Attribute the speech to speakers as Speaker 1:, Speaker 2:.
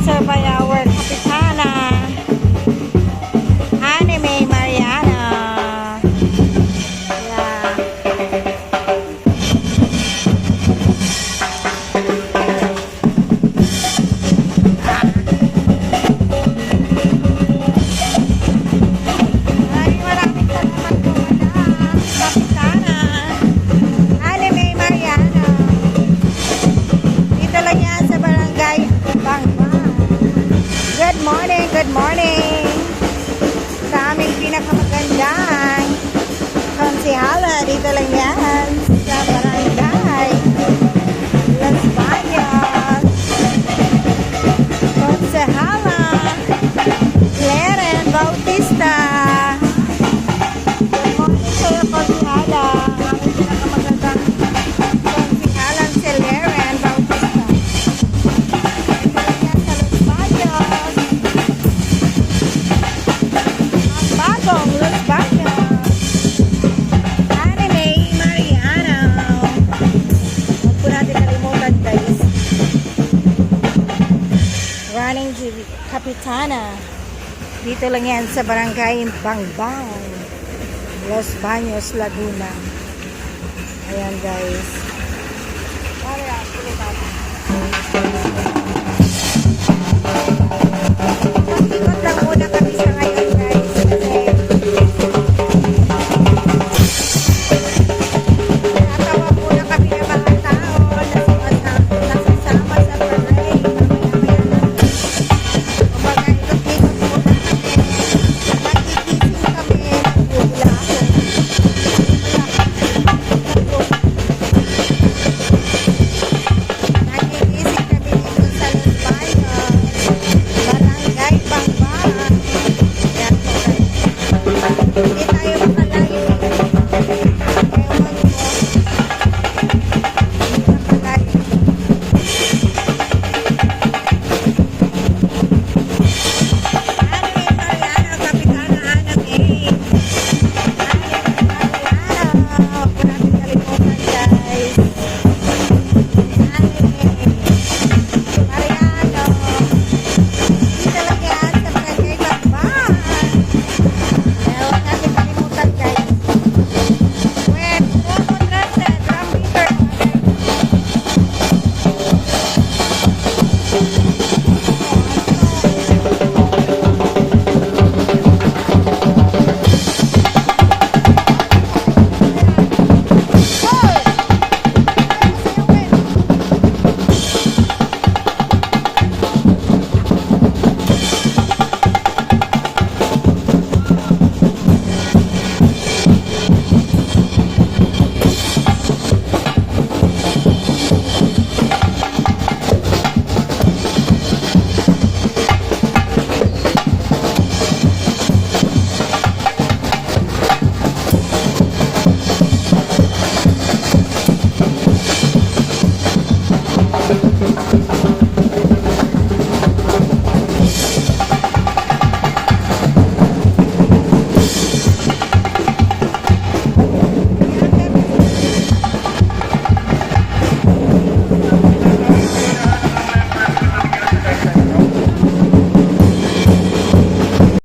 Speaker 1: Sponsor by our Kapitana, Anime Mariana. Yeah. Maraming salamat po, Madam Kapitana, Anime Mariana. Dito lang yan sa barangay Bangbang. Good morning, good morning sa aming pinakamagandang konsihala. Dito lang yan sa barangay Las Baños. Konsihala Leren Bautista. Good morning sa iyo, konsihala. Aming pinakamagandang konsihala si Leren Bautista. Bagong Los Baños, Anime Mariana. Huwag po natin kalimutan, guys. Running Kapitana. Dito lang yan sa barangay Bangbang, Los Baños, Laguna. Ayan, guys. Pare, ulit natin.